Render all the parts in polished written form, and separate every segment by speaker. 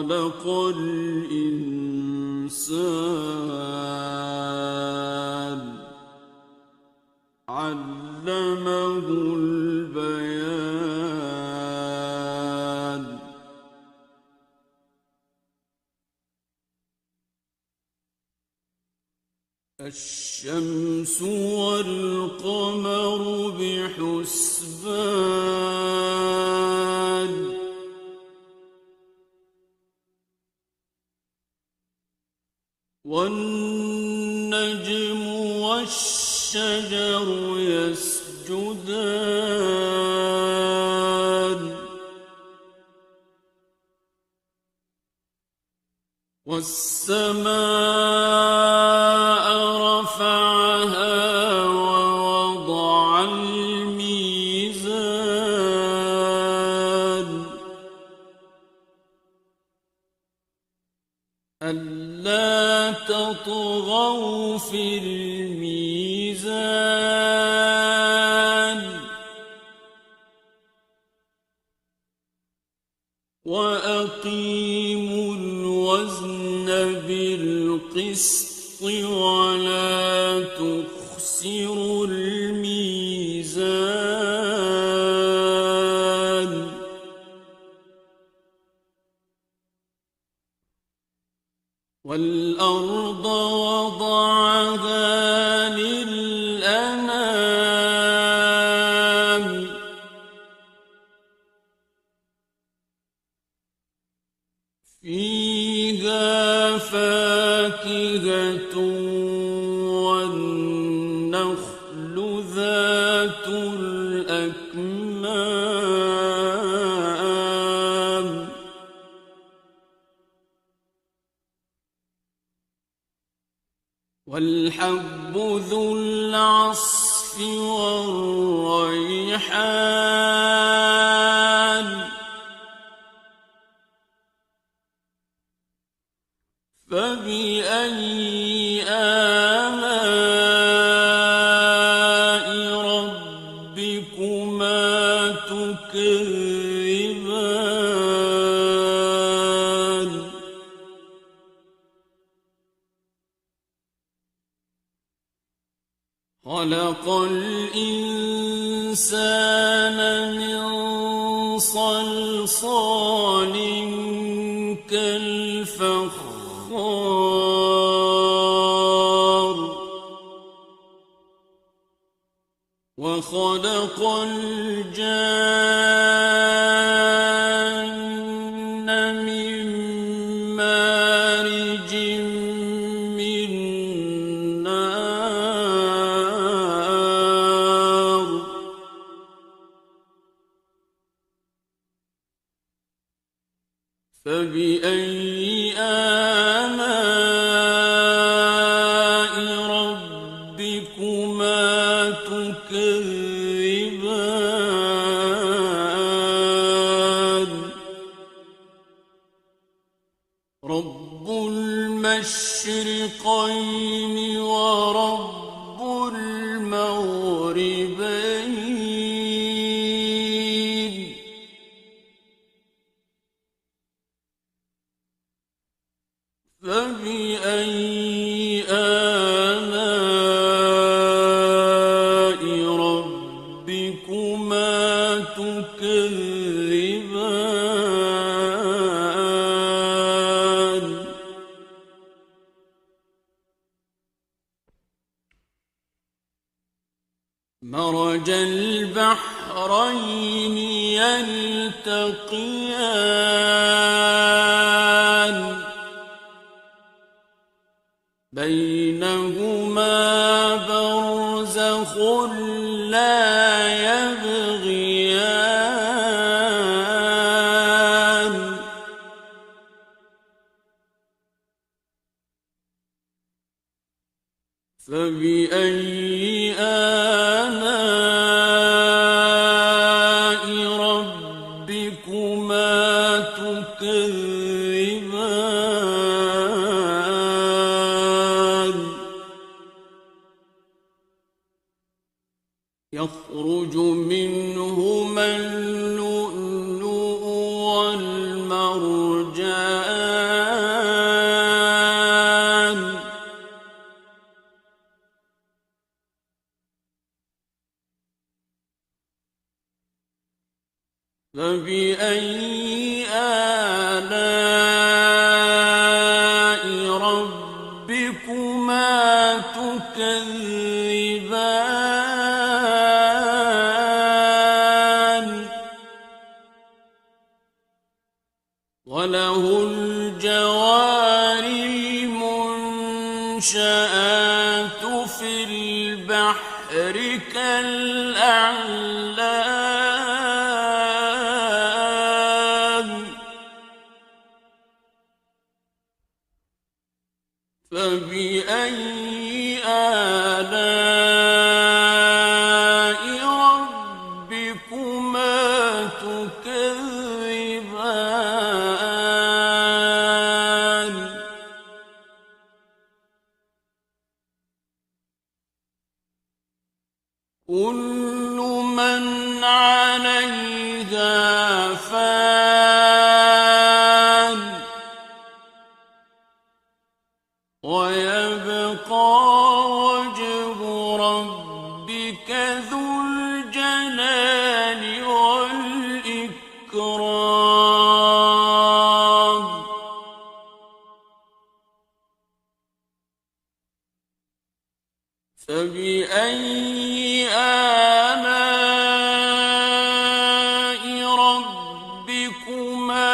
Speaker 1: خلق الإنسان علمه البيان الشمس والقمر بحسبان والنجم والشجر يسجدان والسماء رفعها ووضع الميزان ألا تطغوا في الميزان وأقيموا الوزن بالقسط ولا تخسروا الميزان والأرض وضعها للأنام فيها فاكهة والنخل ذات الأكمام والحب ذو العصف والريحان فبأي آلاء ربكما تكذبان خلق الإنسان من صلصال كالفخار وخلق الجان من مارج من نار فبأي آلاء ربكما تكذبان رب المشرقين ورب المغربين فبأي آلاء ربكما تكذبان مرج البحرين يلتقيان بينهما برزخ لا يبغيان فبأي آلاء ربكما تكذبان يخرج منهما اللؤلؤ والمرجان فبأي آلاء ربكما تكذبان وله الجوار المنشآت في البحر كالأعلام فبأي آلاء ربكما تكذبان كل من عليها فان ويبقى وجه ربك ذو الجلال والإكرام فبأي آلاء ربكما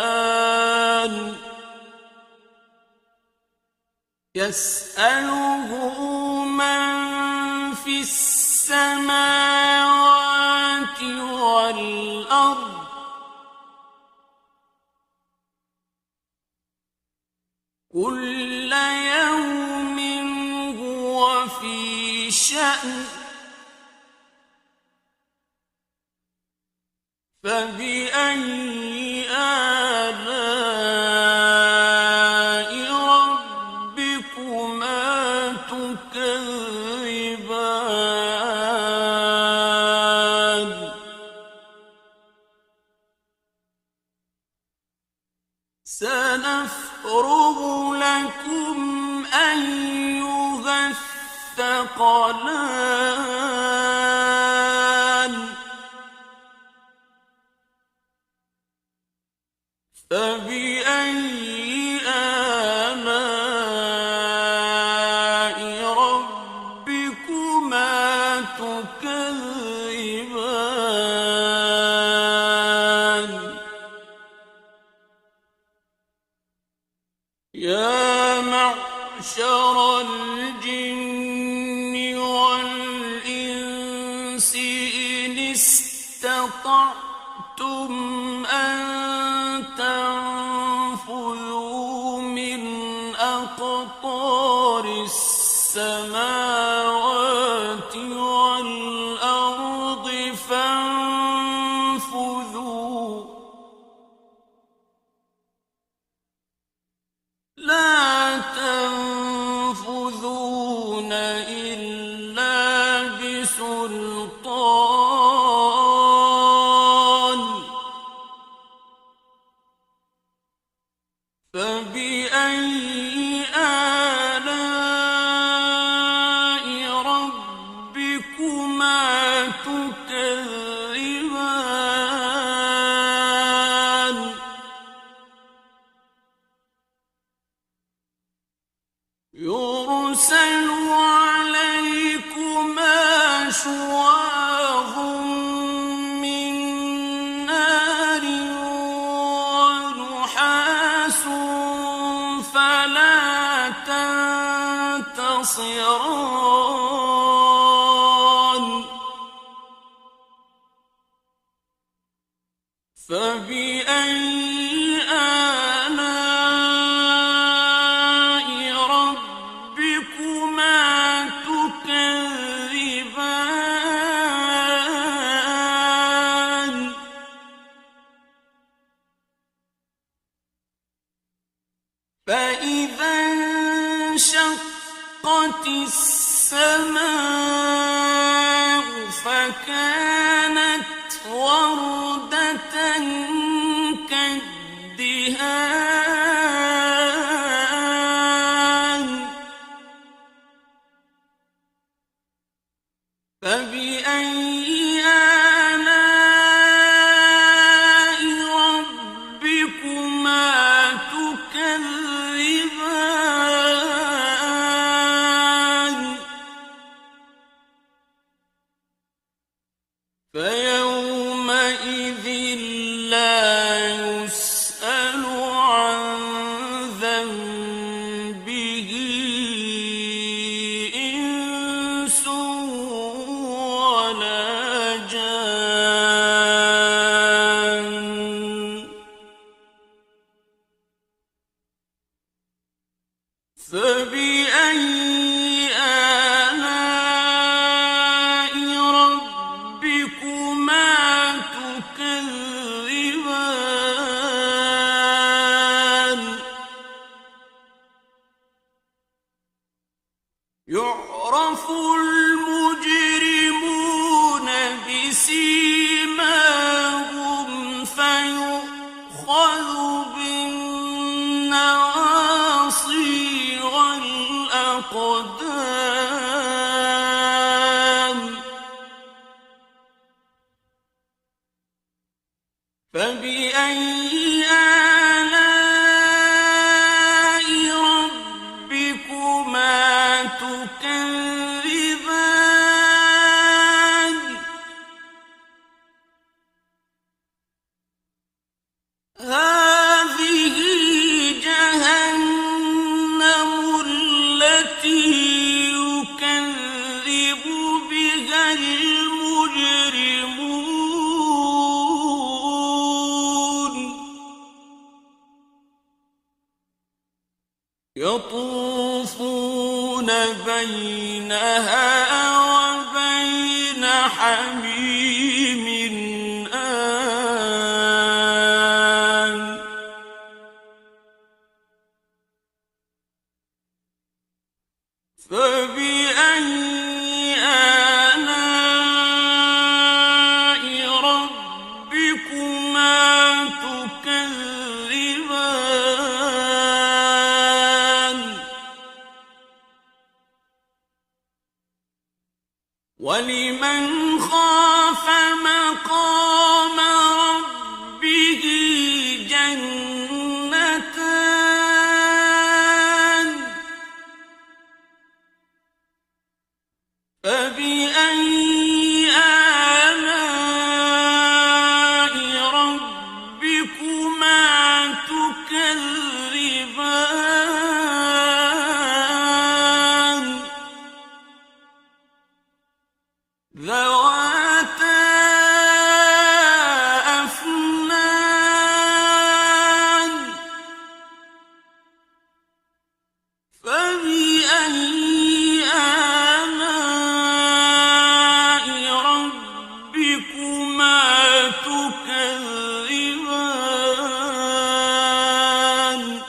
Speaker 1: تكذبان يسأله من في السماوات والأرض كل يوم هو في شأن فبأي آلاء ربكما تكذبان سنفرغ لكم أيها الثقلان فبأي آلاء ربكما تكذبان يا معشر الجن والإنس إن استطعتم أن تنفذوا من أقطار السماوات والأرض فانفذوا لا تنفذون إلا بسلطان فبأي آلاء ربكما تكذبان يرسل عليكما شواظ من نار ونحاس فلا تنتصران فبأي آلاء ربكما تكذبان فإذا انشقت السماء فكانت وردة كالدهان فبأي آلاء ربكما تكذبان فيومئذ لا يسأل عن ذنبه إنس ولا جان فبأي آلاء ربكما تكذبان يعرف المجرمون بسيماهم فيؤخذ بالنواصي والأقدام فبأي آلاء ربكما تكذبان هذه جهنم التي يكذب بها المجرمون يطوفون بينها وبين حميم آن فبأي آلاء ربكما تكذبان ولمن خاف مقام ربه جنتان فبأي آلاء ربكما تكذبان ذواتا أفنان فبأي آلاء ربكما تكذبان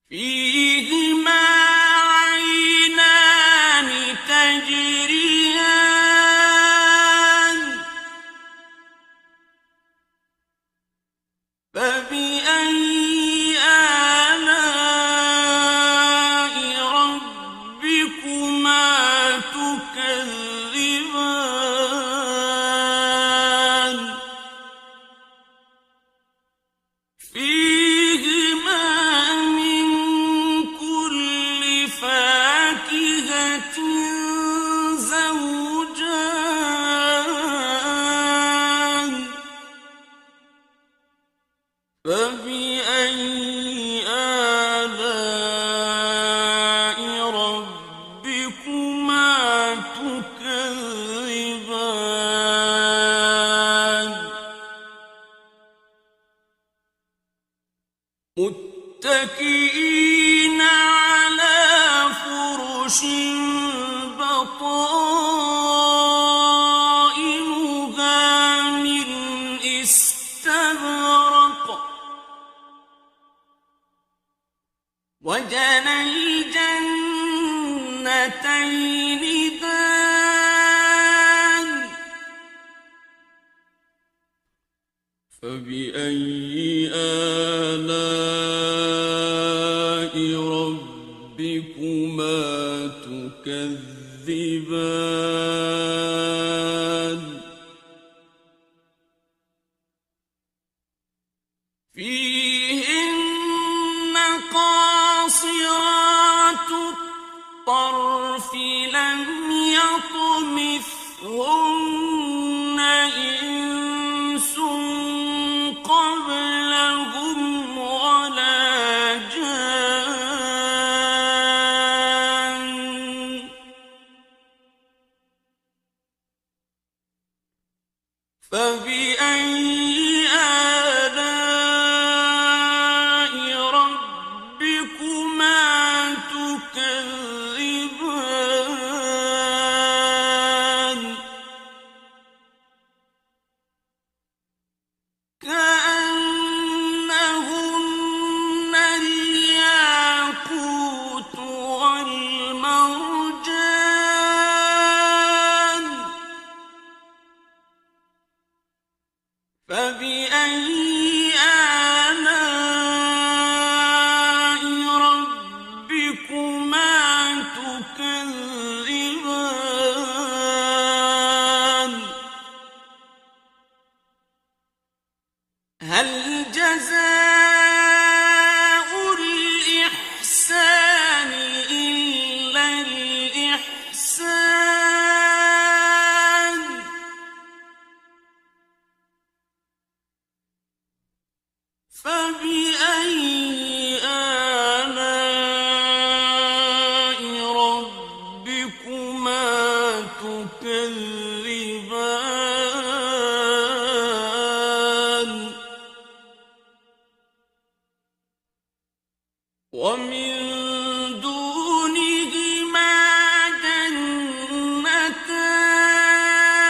Speaker 1: فيهما عينان تجريان فبأي آلاء ربكما تكذبان فيهما من كل فاكهة زوجان فبأي آلاء ربكما تكذبان متكئين على فرش بطائنها من استبرق وجنى الجنتين دان فبأي آلاء ربكما تكذبان قاصرات الطرف لم يطمثهن إنس قبلهم ولا جان فبأي آلاء ربكما تكذبان كأنهن الياقوت والمرجان فبأي آلاء ربكما تكذبان هل جزاء الإحسان إلا الإحسان فبأي آلاء ربكما تكذبان ومن دونهما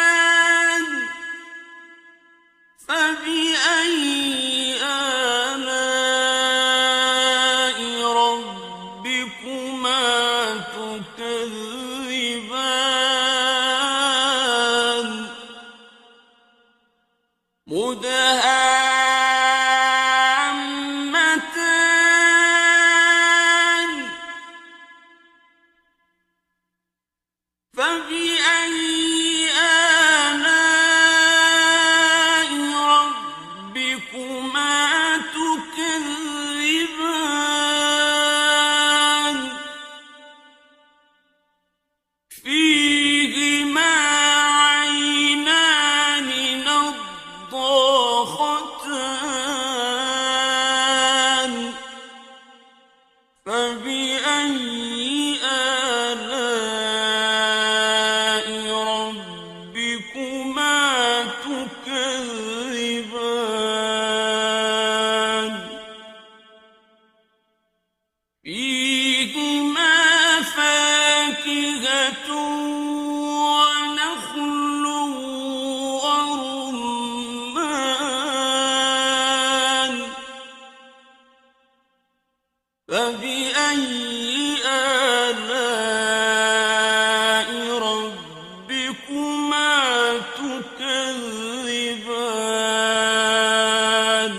Speaker 1: جنتان فبأي آلاء ربكما تكذبان مدهامتان فبأي آلاء ربكما تكذبان فيهما عينان نضاختان فبأي آلاء ربكما تكذبان فيهما فاكهة ونخل ورمان فبأي آلاء ربكما تكذبان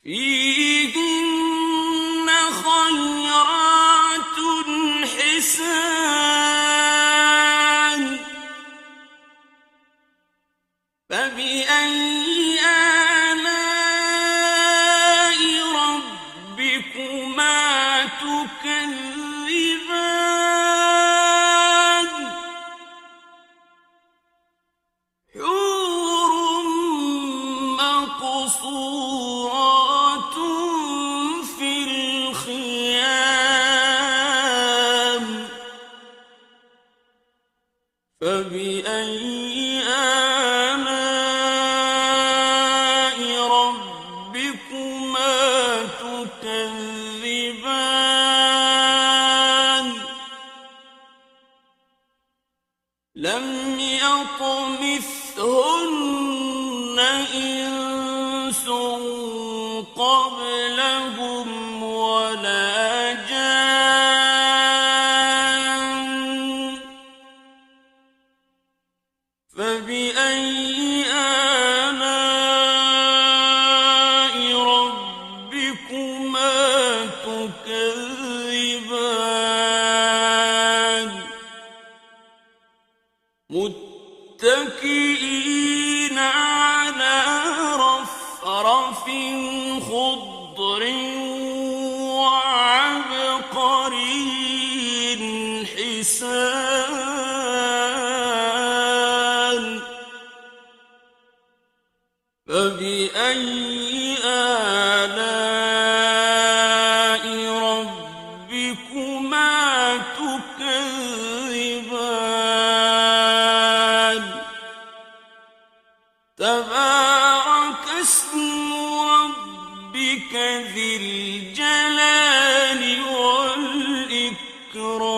Speaker 1: فيهن خيرات حسان فبأي آلاء ربكما تكذبان حور مقصورات في الخيام فبأي آلاء ربكما تكذبان لم يطمثهن إنس قبلهم ولا جان فبأي آلاء ربكما تكذبان متكئين على رفرف خضر ذي الجلال والإكرام.